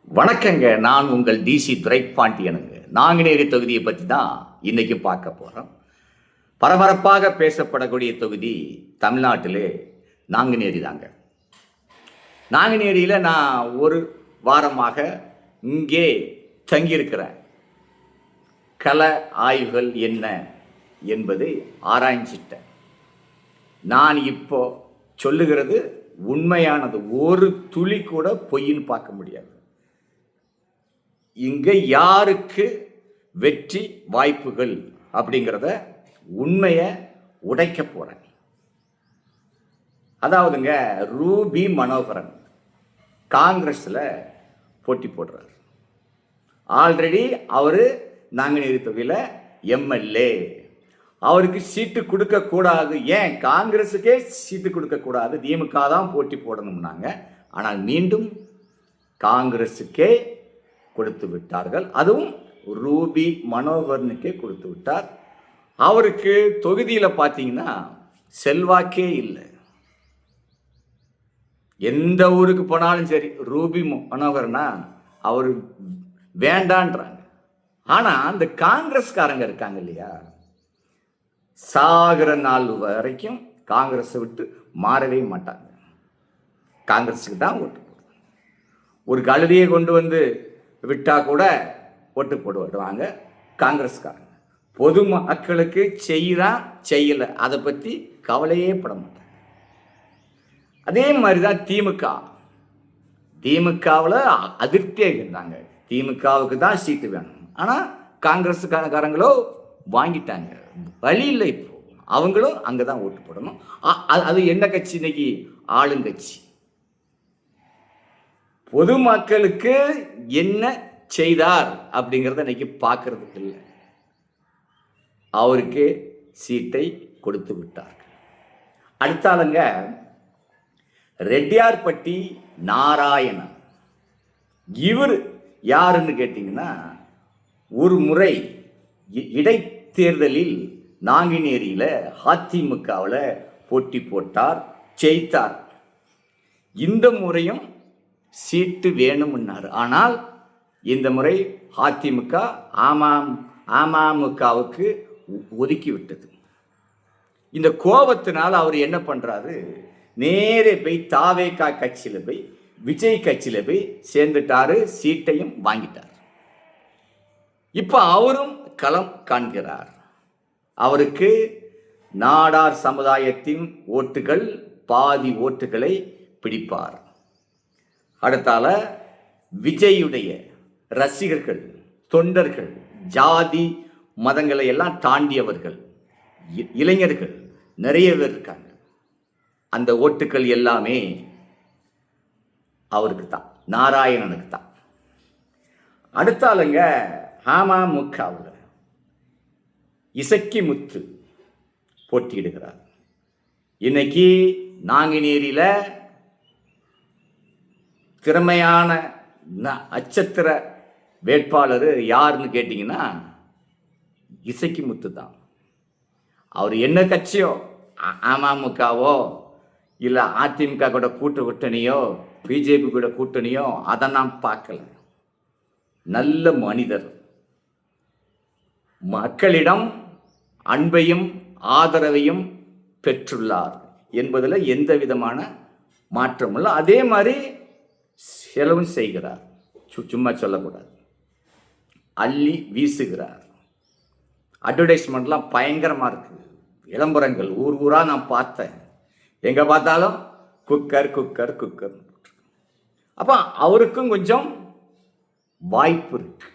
வணக்கங்க. நான் உங்கள் டிசி துரைப்பாண்டியனுங்க. நாங்குநேரி தொகுதியை பற்றி தான் இன்னைக்கு பார்க்க போகிறோம். பரபரப்பாக பேசப்படக்கூடிய தொகுதி தமிழ்நாட்டிலே நாங்குநேரி தாங்க. நாங்குநேரியில் நான் ஒரு வாரமாக இங்கே தங்கியிருக்கிறேன். கள ஆய்வுகள் என்ன என்பதை ஆராய்ச்சிட்டேன். நான் இப்போ சொல்லுகிறது உண்மையானது. ஒரு துளி கூட பொய்ன்னு பார்க்க முடியாது. இங்கே யாருக்கு வெற்றி வாய்ப்புகள் அப்படிங்கிறத உண்மையை உடைக்க போகிறேன். அதாவதுங்க, ரூபி மனோகரன் காங்கிரஸில் போட்டி போடுறார். ஆல்ரெடி அவர் நாங்குநேரி தொகுதியில் எம்எல்ஏ. அவருக்கு சீட்டு கொடுக்கக்கூடாது. ஏன் காங்கிரஸுக்கே சீட்டு கொடுக்கக்கூடாது, திமுக தான் போட்டி போடணும்னாங்க. ஆனால் மீண்டும் காங்கிரஸுக்கே கொடுத்து விட்டார்கள். அதுவும் ரூபி மனோகரனுக்கே கொடுத்து விட்டார். அவருக்கு தொகுதியில் பார்த்தீங்கன்னா செல்வாக்கே இல்லை. எந்த ஊருக்கு போனாலும் சரி, ரூபி மனோகரனா அவர் வேண்டான்றாங்க. ஆனால் அந்த காங்கிரஸ்காரங்க இருக்காங்க இல்லையா, சாகிற நாள் வரைக்கும் காங்கிரஸை விட்டு மாறவே மாட்டாங்க. காங்கிரஸுக்கு தான் ஓட்டு போடுவாங்க. ஒரு கழுதியை கொண்டு வந்து விட்டா கூட ஓட்டு போடுவாங்க காங்கிரஸ்காரங்க. பொது மக்களுக்கு செய்யலை, அதை பற்றி கவலையே பட மாட்டாங்க. அதே மாதிரி தான் திமுகவில் அதிருப்தியாக இருந்தாங்க. திமுகவுக்கு தான் சீட்டு வேணும், ஆனால் காங்கிரஸுக்காரங்களோ வாங்கிட்டாங்க. வழி இல்லை. இப்போ அவங்களும் அங்கே தான் ஓட்டு போடணும். அது என்ன கட்சி? இன்னைக்கு ஆளுங்கட்சி. பொதுமக்களுக்கு என்ன செய்தார் அப்படிங்கிறத இன்னைக்கு பார்க்கறதுக்கு இல்லை. அவருக்கு சீட்டை கொடுத்து விட்டார்கள். அடுத்தாளுங்க ரெட்டியார்பட்டி நாராயணன். இவர் யாருன்னு கேட்டிங்கன்னா, ஒரு முறை இடைத்தேர்தலில் நாங்குநேரியில் அதிமுகவில் போட்டி போட்டார், ஜெயித்தார். இந்த முறையும் சீட்டு வேணும்னாரு. ஆனால் இந்த முறை அதிமுக அமமுகவுக்கு ஒதுக்கி விட்டது. இந்த கோபத்தினால் அவர் என்ன பண்றாரு, நேரே போய் தாவேகா கட்சியில் போய் விஜய் கட்சியில் போய் சேர்ந்துட்டாரு, சீட்டையும் வாங்கிட்டார். இப்போ அவரும் களம் காண்கிறார். அவருக்கு நாடார் சமுதாயத்தின் ஓட்டுகள், பாதி ஓட்டுகளை பிடிப்பார். அடுத்தால விஜயுடைய ரசிகர்கள், தொண்டர்கள், ஜாதி மதங்களை எல்லாம் தாண்டியவர்கள், இளைஞர்கள் நிறைய பேர் இருக்காங்க. அந்த ஓட்டுக்கள் எல்லாமே அவருக்கு தான், நாராயணனுக்கு தான். அடுத்தாளுங்க அமமுகவில் இசக்கி முத்து போட்டியிடுகிறார். இன்னைக்கு நாங்குநேரியில் திறமையான நட்சத்திர வேட்பாளர் யாருன்னு கேட்டிங்கன்னா இசக்கி முத்து தான். அவர் என்ன கட்சியோ, அமமுகவோ இல்லை அதிமுக கூட கூட்டணியோ பிஜேபி கூட கூட்டணியோ அதை நான் பார்க்கல. நல்ல மனிதர், மக்களிடம் அன்பையும் ஆதரவையும் பெற்றுள்ளார் என்பதில் எந்த விதமான மாற்றமும் இல்லை. அதே மாதிரி செலவும் செய்கிறார், சும்மா சொல்லக்கூடாது. அள்ளி வீசுகிறார். அட்வர்டைஸ்மெண்ட்லாம் பயங்கரமாக இருக்குது. விளம்பரங்கள் ஊர் ஊராக நான் பார்த்தேன். எங்கே பார்த்தாலும் குக்கர் குக்கர் குக்கர். அப்போ அவருக்கும் கொஞ்சம் வாய்ப்பு இருக்கு.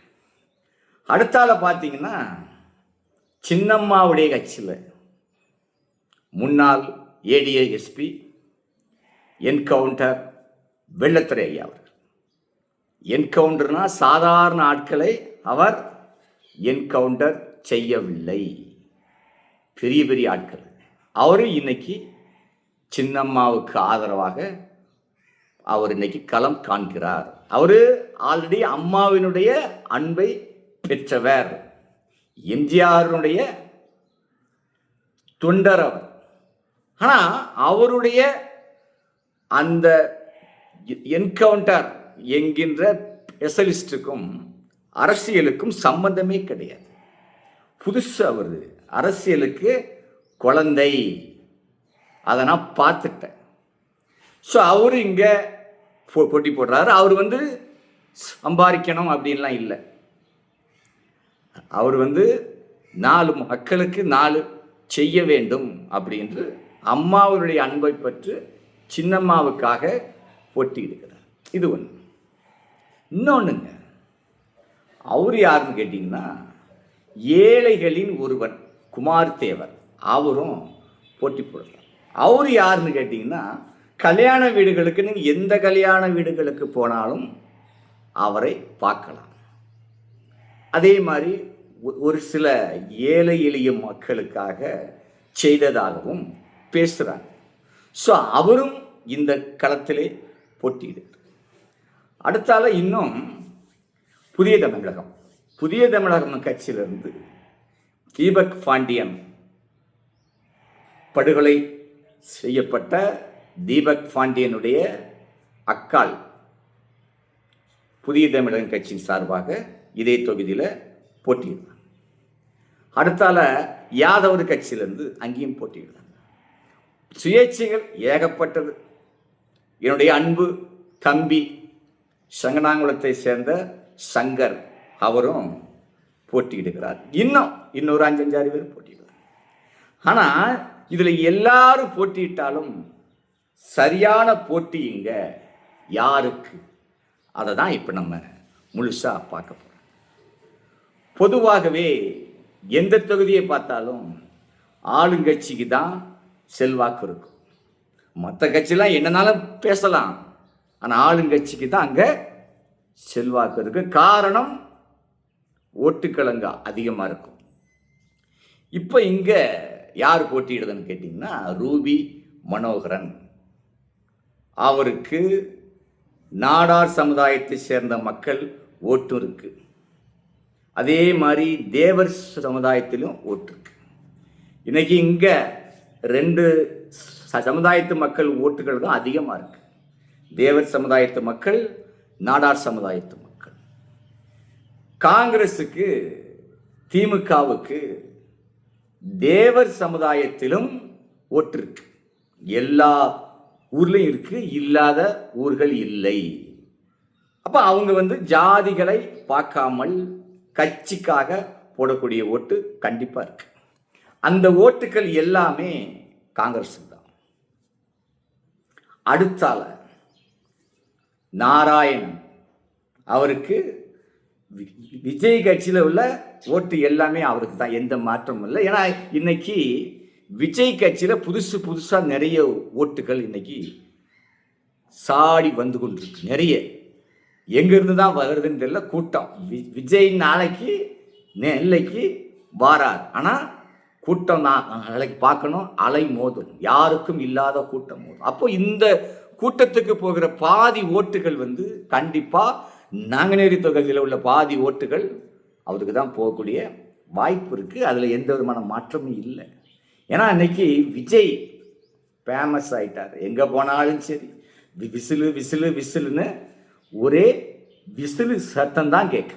அடுத்தால பார்த்தீங்கன்னா சின்னம்மாவுடைய கட்சியில் முன்னாள் ஏடிஏஎஸ்பி என்கவுண்டர் வெள்ளத்துறை ஐயா அவர். என்கவுண்டர்னா சாதாரண ஆட்களை அவர் என்கவுண்டர் செய்யவில்லை, பெரிய பெரிய ஆட்கள். அவரு இன்னைக்கு சின்னம்மாவுக்கு ஆதரவாக அவர் இன்னைக்கு களம் காண்கிறார். அவரு ஆல்ரெடி அம்மாவினுடைய அன்பை பெற்றவர், எம்ஜிஆருடைய தொண்டர் அவர். ஆனால் அவருடைய அந்த என்கவுண்டர் என்கின்ற எஸ்எலிஸ்டுக்கும் அரசியலுக்கும் சம்பந்தமே கிடையாது. புதுசு அவர் அரசியலுக்கு குழந்தை, அதை நான் பார்த்துட்டேன். ஸோ அவர் இங்கே போட்டி போடுறாரு. அவர் சம்பாதிக்கணும் அப்படின்லாம் இல்லை. அவர் 4 மக்களுக்கு 4 செய்ய வேண்டும் அப்படின்று அம்மாவுடைய அன்பை பற்றி சின்னம்மாவுக்காக போட்டியிடுகிறார். இது ஒன்று. இன்னொன்றுங்க, அவர் யாருன்னு கேட்டிங்கன்னா ஏழைகளின் ஒருவன் குமார் தேவர், அவரும் போட்டி போடுறார். அவர் யாருன்னு கேட்டிங்கன்னா கல்யாண வீடுகளுக்கு நீங்கள் எந்த கல்யாண வீடுகளுக்கு போனாலும் அவரை பார்க்கலாம். அதே மாதிரி ஒரு சில ஏழை எளிய மக்களுக்காக செய்ததாகவும் பேசுகிறாங்க. ஸோ அவரும் இந்த களத்திலே போட்டியிடுறார். அடுத்தால இன்னும் புதிய தமிழகம் கட்சியிலிருந்து தீபக் பாண்டியன், படுகொலை செய்யப்பட்ட தீபக் பாண்டியனுடைய அக்காள் புதிய தமிழகம் கட்சியின் சார்பாக இதே தொகுதியில் போட்டியிடுறாங்க. அடுத்தால யாதவர் கட்சியிலிருந்து அங்கேயும் போட்டியிடுறாங்க. சுயேட்சைகள் ஏகப்பட்டது. என்னுடைய அன்பு தம்பி சங்கனாங்குளத்தை சேர்ந்த சங்கர், அவரும் போட்டியிடுகிறார். இன்னொரு 5-6 பேர் போட்டியிடுறார். ஆனால் இதில் எல்லாரும் போட்டியிட்டாலும் சரியான போட்டி இங்க யாருக்கு, அதை தான் இப்போ நம்ம முழுசாக பார்க்க போகிறோம். பொதுவாகவே எந்த தொகுதியை பார்த்தாலும் ஆளுங்கட்சிக்கு தான் செல்வாக்கு இருக்கும். மற்ற கட்சியெல்லாம் என்னன்னாலும் பேசலாம், ஆனால் ஆளுங்கட்சிக்கு தான் அங்கே செல்வாக்கு இருக்கு. காரணம் ஓட்டுக்களங்க அதிகமாக இருக்கும். இப்போ இங்கே யார் போட்டியிடுதுன்னு கேட்டிங்கன்னா ரூபி மனோகரன். அவருக்கு நாடார் சமுதாயத்தை சேர்ந்த மக்கள் ஓட்டு இருக்கு. அதே மாதிரி தேவர் சமுதாயத்திலும் ஓட்டு இருக்கு. இன்னைக்கு இங்கே 2 சமுதாயத்து மக்கள் ஓட்டுகள் தான் அதிகமாக இருக்கு. தேவர் சமுதாயத்து மக்கள், நாடார் சமுதாயத்து மக்கள். காங்கிரஸுக்கு திமுகவுக்கு தேவர் சமுதாயத்திலும் ஓட்டு இருக்கு. எல்லா ஊர்லையும் இருக்கு, இல்லாத ஊர்கள் இல்லை. அப்போ அவங்க ஜாதிகளை பார்க்காமல் கட்சிக்காக போடக்கூடிய ஓட்டு கண்டிப்பாக இருக்கு. அந்த ஓட்டுகள் எல்லாமே காங்கிரஸுக்கு தான். அடுத்தால நாராயணன், அவருக்கு விஜய் கட்சியில் உள்ள ஓட்டு எல்லாமே அவருக்கு தான், எந்த மாற்றமும் இல்லை. ஏன்னா இன்னைக்கு விஜய் கட்சியில் புதுசாக நிறைய ஓட்டுகள் இன்னைக்கு சாடி வந்து கொண்டிருக்கு. நிறைய எங்கிருந்து தான் வருதுன்னு தெரியல. கூட்டம் விஜய் நாளைக்கு நெல்லைக்கு வாரார், ஆனால் கூட்டம் நாளைக்கு பார்க்கணும், அலை மோதும், யாருக்கும் இல்லாத கூட்டம் மோதும். அப்போ இந்த கூட்டத்துக்கு போகிற பாதி ஓட்டுகள் கண்டிப்பாக நாங்குநேரி தொகுதியில் உள்ள பாதி ஓட்டுகள் அவருக்கு தான் போகக்கூடிய வாய்ப்பு இருக்குது. அதில் எந்த விதமான மாற்றமும் இல்லை. ஏன்னா இன்னைக்கு விஜய் ஃபேமஸ் ஆகிட்டார். எங்கே போனாலும் சரி விசிலு விசிலு விசிலுன்னு ஒரே விசிலு சத்தம் தான் கேட்கு.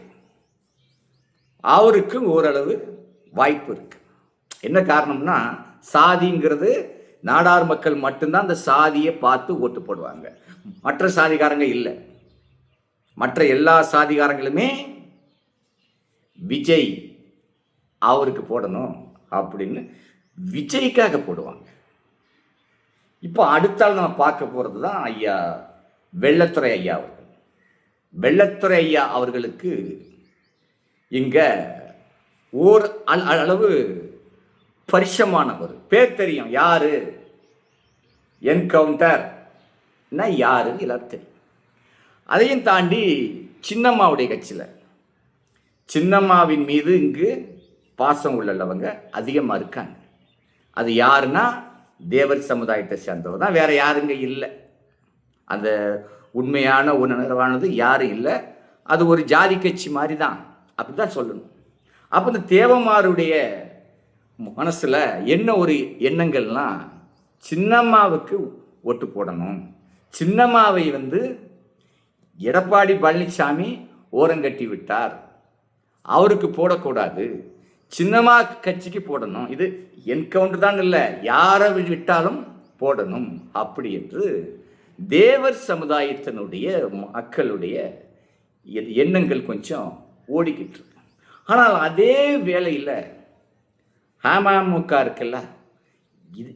அவருக்கு ஓரளவு வாய்ப்பு இருக்கு. என்ன காரணம்னா சாதிங்கிறது நாடார் மக்கள் மட்டும்தான் அந்த சாதியை பார்த்து ஓட்டு போடுவாங்க. மற்ற சாதிகாரங்க இல்லை. மற்ற எல்லா சாதிகாரங்களுமே விஜய் அவருக்கு போடணும் அப்படின்னு விஜய்க்காக போடுவாங்க. இப்போ அடுத்தால் நம்ம பார்க்க போகிறது தான் ஐயா வெள்ளத்துறை ஐயா அவர்கள். வெள்ளத்துறை ஐயா அவர்களுக்கு இங்கே ஓர் அளவு பரிசமானவர் பேர் தெரியும். யாரு? என்கவுண்டர் யாருன்னு எல்லாரும் தெரியும். அதையும் தாண்டி சின்னம்மாவுடைய கட்சியில் சின்னம்மாவின் மீது இங்கு பாசம் உள்ளவங்க அதிகமாக இருக்காங்க. அது யாருன்னா தேவர் சமுதாயத்தை சேர்ந்தவர் தான், வேற யாருங்க இல்லை. அந்த உண்மையான உணர்வானது யாரும் இல்லை. அது ஒரு ஜாதி கட்சி மாதிரி தான், அப்படி தான் சொல்லணும். அப்போ இந்த தேவமாருடைய மனசில் என்ன ஒரு எண்ணங்கள்லாம், சின்னம்மாவுக்கு ஓட்டு போடணும், சின்னம்மாவை எடப்பாடி பழனிசாமி ஓரங்கட்டி விட்டார், அவருக்கு போடக்கூடாது, சின்னமா கட்சிக்கு போடணும், இது என்கவுண்டர் தான் இல்லை, யாரை விட்டாலும் போடணும் அப்படி என்று தேவர் சமுதாயத்தினுடைய மக்களுடைய எண்ணங்கள் கொஞ்சம் ஓடிக்கிட்டு இருக்கு. ஆனால் அதே வேளையில் அமமுக இருக்குல்ல,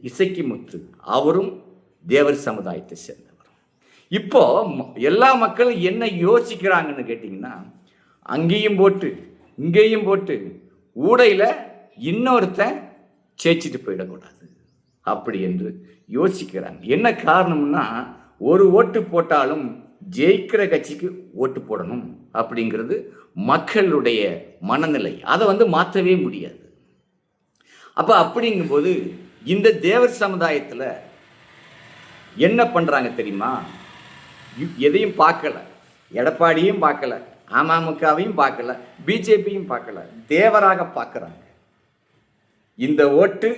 இசக்கி முத்து அவரும் தேவர் சமுதாயத்தை சேர்ந்தவர். இப்போ எல்லா மக்களும் என்ன யோசிக்கிறாங்கன்னு கேட்டிங்கன்னா, அங்கேயும் போட்டு இங்கேயும் போட்டு ஊடையில் இன்னொருத்தன் ஜெயிச்சிட்டு போயிடக்கூடாது அப்படி என்று யோசிக்கிறாங்க. என்ன காரணம்னா, ஒரு ஓட்டு போட்டாலும் ஜெயிக்கிற கட்சிக்கு ஓட்டு போடணும் அப்படிங்கிறது மக்களுடைய மனநிலை. அதை மாற்றவே முடியாது. அப்போ அப்படிங்கும்போது இந்த தேவர் சமுதாயத்தில் என்ன பண்ணுறாங்க தெரியுமா? எதையும் பார்க்கல, எடப்பாடியும் பார்க்கல, அமமுகவையும் பார்க்கல, பிஜேபியும் பார்க்கல, தேவராக பார்க்குறாங்க. இந்த ஓட்டு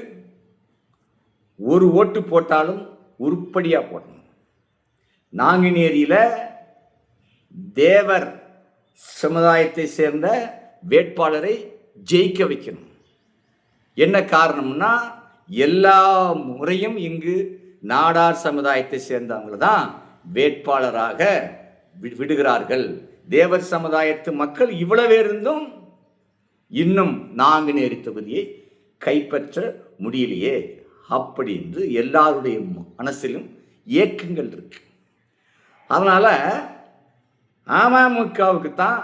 ஒரு ஓட்டு போட்டாலும் உருப்படியாக போடணும். நாங்குநேரியில் தேவர் சமுதாயத்தை சேர்ந்த வேட்பாளரை ஜெயிக்க வைக்கணும். என்ன காரணம்னா, எல்லா முறையும் இங்கு நாடார் சமுதாயத்தை சேர்ந்தவங்க தான் வேட்பாளராக விடுகிறார்கள். தேவர் சமுதாயத்து மக்கள் இவ்வளவு இருந்தும் இன்னும் நாங்குநேரி தொகுதியை கைப்பற்ற முடியலையே அப்படி என்று எல்லாருடைய மனசிலும் ஏக்கங்கள் இருக்கு. அதனால அமமுகவுக்கு தான்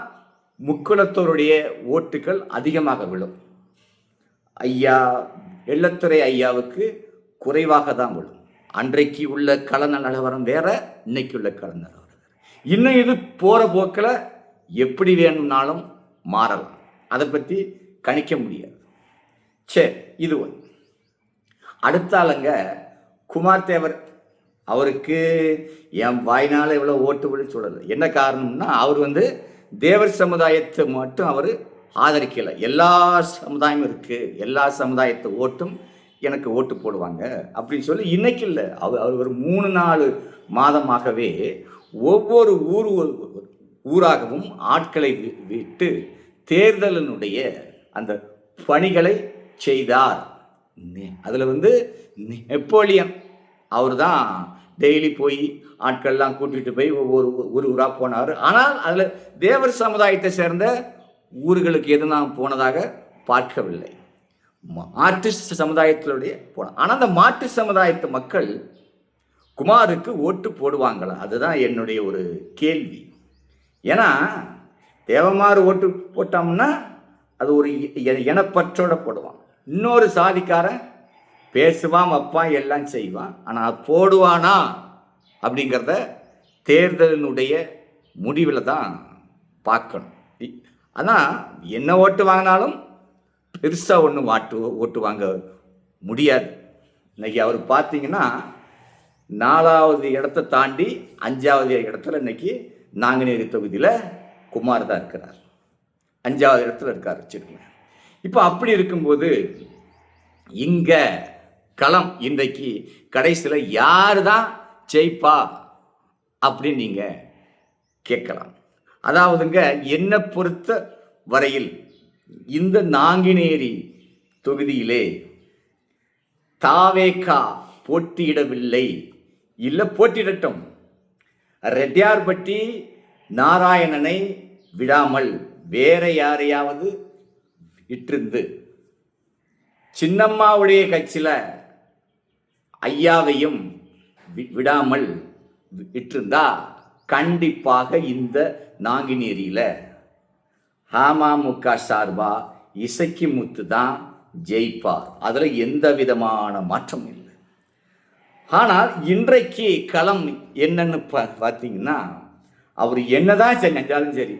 முக்குளத்தோருடைய ஓட்டுகள் அதிகமாக விழும். ஐயா எள்ளத்துறை ஐயாவுக்கு குறைவாக தான் விழும். அன்றைக்கு உள்ள கள நிலவரம் வேற, இன்னைக்கு உள்ள கள நிலவரம் இன்னும் இது போகிற போக்கில் எப்படி வேணும்னாலும் மாறலாம். அதை பற்றி கணிக்க முடியாது. சரி, இது ஒன்று. அடுத்த ஆளுங்க குமார் தேவர். அவருக்கு என் வாய்னால இவ்வளோ ஓட்டு விழு சொல்லலை. என்ன காரணம்னா, அவர் தேவர் சமுதாயத்தை மட்டும் அவர் ஆதரிக்கலை. எல்லா சமுதாயமும் இருக்குது, எல்லா சமுதாயத்து ஓட்டும் எனக்கு ஓட்டு போடுவாங்க அப்படின்னு சொல்லி இன்னைக்கு இல்லை, அவர் ஒரு 3-4 மாதமாகவே ஒவ்வொரு ஊராகவும் ஆட்களை விட்டு தேர்தலினுடைய அந்த பணிகளை செய்தார். அதில் நெப்போலியன் அவர் தான் டெய்லி போய் ஆட்கள்லாம் கூட்டிகிட்டு போய் ஒவ்வொரு ஊராக போனார். ஆனால் அதில் தேவர் சமுதாயத்தை சேர்ந்த ஊர்களுக்கு எதுவும் போனதாக பார்க்கவில்லை. மாற்று சமுதாயத்தினுடைய போனார். ஆனால் அந்த மாற்று சமுதாயத்து மக்கள் குமாருக்கு ஓட்டு போடுவாங்களா? அதுதான் என்னுடைய ஒரு கேள்வி. ஏன்னா தேவமாறு ஓட்டு போட்டோம்னா அது ஒரு இனப்பற்றோட போடுவான். இன்னொரு சாதிக்காரன் பேசுவான், வைப்பான், எல்லாம் செய்வான். ஆனால் போடுவானா அப்படிங்கிறத தேர்தலினுடைய முடிவில் தான் பார்க்கணும். ஆனால் என்ன ஓட்டு வாங்கினாலும் பெருசாக ஒன்றும் ஓட்டு வாங்க முடியாது. இன்னைக்கு அவர் பார்த்தீங்கன்னா 4வது இடத்தை தாண்டி 5வது இடத்துல இன்னைக்கு நாங்குநேரி தொகுதியில் குமார் தான் இருக்கிறார். 5வது இடத்துல இருக்கார் வச்சுருக்கேன். இப்போ அப்படி இருக்கும்போது இங்கே களம் இன்றைக்கு கடைசியில் யார் தான் ஜெயிப்பா அப்படின்னு நீங்கள் கேட்கலாம். அதாவதுங்க, என்னை பொறுத்த வரையில் இந்த நாங்குநேரி தொகுதியிலே தாவேகா போட்டியிடவில்லை. இல்லை, போட்டியிடட்டும். ரெட்டியார்பட்டி நாராயணனை விடாமல் வேற யாரையாவது இட்டிருந்து சின்னம்மாவுடைய கட்சியில் ஐயாவையும் விடாமல் இட்டிருந்தா கண்டிப்பாக இந்த நாங்குநேரியில் அமமுக சார்பா இசக்கி முத்து தான் ஜெயிப்பார். அதில் எந்த விதமான மாற்றம் இல்லை. ஆனால் இன்றைக்கு களம் என்னன்னு பார்த்தீங்கன்னா, அவர் என்னதான் செஞ்சாலும் சரி,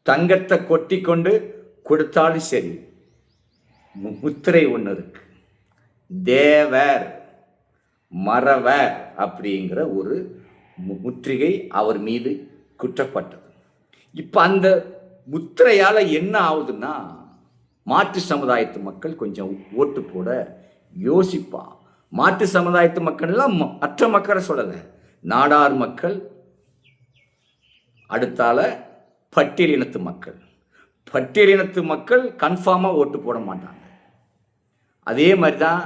தங்கத்தை கொட்டி கொண்டு கொடுத்தாலும் சரி, முத்திரை ஒன்று இருக்கு, தேவர் மறவர் அப்படிங்கிற ஒரு முத்திரிகை அவர் மீது குற்றப்பட்டது. இப்போ அந்த முத்திரையால் என்ன ஆகுதுன்னா, மாற்று சமுதாயத்து மக்கள் கொஞ்சம் ஓட்டு போட யோசிப்பா. மாற்று சமுதாயத்து மக்கள்லாம் மற்ற மக்களை சொல்லலை, நாடார் மக்கள் அடுத்தால பட்டியலினத்து மக்கள். பட்டியலினத்து மக்கள் கன்ஃபார்மாக ஓட்டு போட மாட்டாங்க. அதே மாதிரி தான்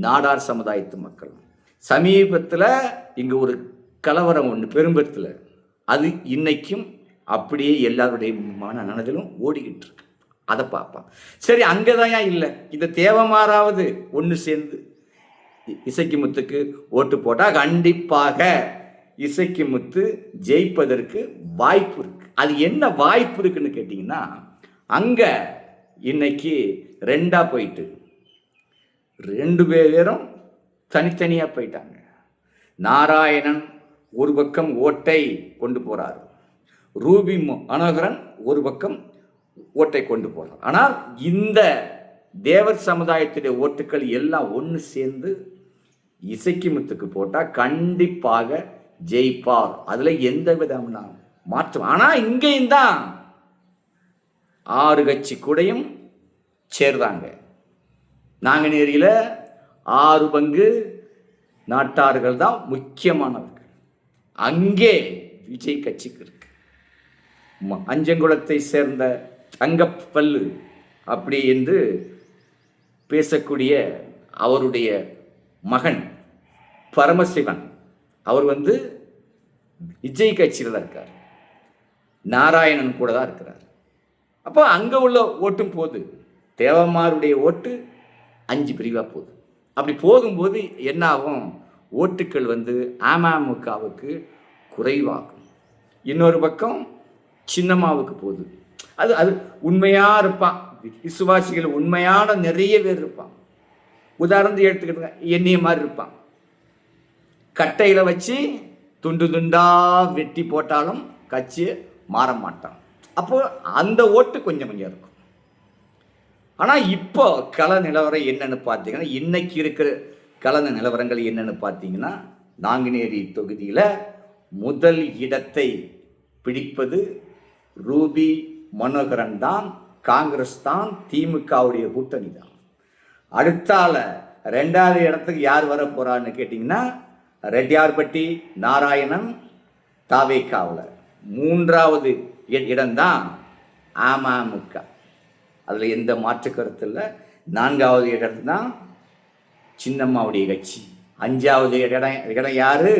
நாடார் சமுதாயத்து மக்கள். சமீபத்தில் இங்கே ஒரு கலவரம் ஒன்று பெரும்பத்தில், அது இன்னைக்கும் அப்படியே எல்லாருடைய மனதிலும் ஓடிக்கிட்டு இருக்கு. அதை பார்ப்பான். சரி, அங்கே தான் இல்லை, இந்த தேவமாராவது ஒன்று சேர்ந்து இசக்கி முத்துக்கு ஓட்டு போட்டால் கண்டிப்பாக இசக்கி முத்து ஜெயிப்பதற்கு வாய்ப்பு இருக்கு. அது என்ன வாய்ப்பு இருக்குன்னு கேட்டிங்கன்னா, அங்கே இன்னைக்கு ரெண்டாக போயிட்டு 2 பேரும் தனித்தனியாக போயிட்டாங்க. நாராயணன் ஒரு பக்கம் ஓட்டை கொண்டு போகிறார், ரூபி மனோகரன் ஒரு பக்கம் ஓட்டை கொண்டு போகிறார். ஆனால் இந்த தேவர் சமுதாயத்துடைய ஓட்டுக்கள் எல்லாம் ஒன்று சேர்ந்து இசக்கி முத்துக்கு போட்டால் கண்டிப்பாக ஜெயிப்பார். அதில் எந்த விதமான மாற்றம். ஆனால் இங்கேயும் தான் 6 கட்சி கூடையும் சேர்ந்தாங்க. நாங்குநேரியில் 6 பங்கு நாட்டார்கள் தான் முக்கியமானவர்கள். அங்கே விஜய் கட்சிக்கு இருக்கு. அஞ்சங்குளத்தை சேர்ந்த தங்கப்பல்லு அப்படி என்று பேசக்கூடிய அவருடைய மகன் பரமசிவன், அவர் விஜய் கட்சியில் தான் இருக்கார், நாராயணன் கூட தான் இருக்கிறார். அப்போ அங்கே உள்ள ஓட்டும் போது தேவமாருடைய ஓட்டு 5 பிரிவாக போகுது. அப்படி போகும்போது என்ன ஆகும், ஓட்டுக்கள் அமமுகவுக்கு குறைவாகும். இன்னொரு பக்கம் சின்னம்மாவுக்கு போகுது. அது உண்மையாக இருப்பான், விசுவாசிகள் உண்மையான நிறைய பேர் இருப்பான். உதாரணத்துக்கு எடுத்துக்கிட்டுங்க, என்னைய மாதிரி இருப்பான். கட்டையில் வச்சு துண்டு துண்டாக வெட்டி போட்டாலும் கட்சியை மாற மாட்டான். அப்போ அந்த ஓட்டு கொஞ்சம் இருக்கும். ஆனால் இப்போ கள நிலவரம் என்னன்னு பார்த்தீங்கன்னா, இன்னைக்கு இருக்கிற கள நிலவரங்கள் என்னன்னு பார்த்தீங்கன்னா, நாங்குநேரி தொகுதியில் முதல் இடத்தை பிடிப்பது ரூபி மனோகரன் தான், காங்கிரஸ் தான், திமுகவுடைய கூட்டணி தான். அடுத்தால 2வது இடத்துக்கு யார் வர போறான்னு கேட்டிங்கன்னா, ரெட்டியார்பட்டி நாராயணன் தாவேக்காவில். 3வது இடம்தான் அமமுக, அதில் எந்த மாற்று கருத்து இல்லை. 4வது இடம் தான் சின்னம்மாவுடைய கட்சி. 5வது இடம் யாரு,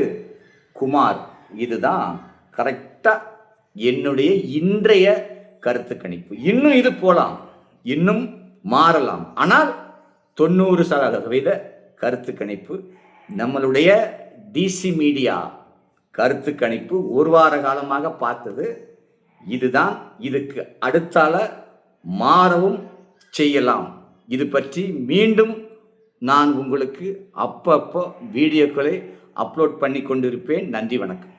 குமார். இதுதான் கரெக்டாக என்னுடைய இன்றைய கருத்து கணிப்பு. இன்னும் இது போகலாம், இன்னும் மாறலாம். ஆனால் 90% கருத்து கணிப்பு நம்மளுடைய டிசி மீடியா கருத்து கணிப்பு 1 வார காலமாக பார்த்தது இதுதான். இதுக்கு அடுத்தால மாறவும் செய்யலாம். இது பற்றி மீண்டும் நான் உங்களுக்கு அப்பப்போ வீடியோக்களை அப்லோட் பண்ணி கொண்டிருப்பேன். நன்றி, வணக்கம்.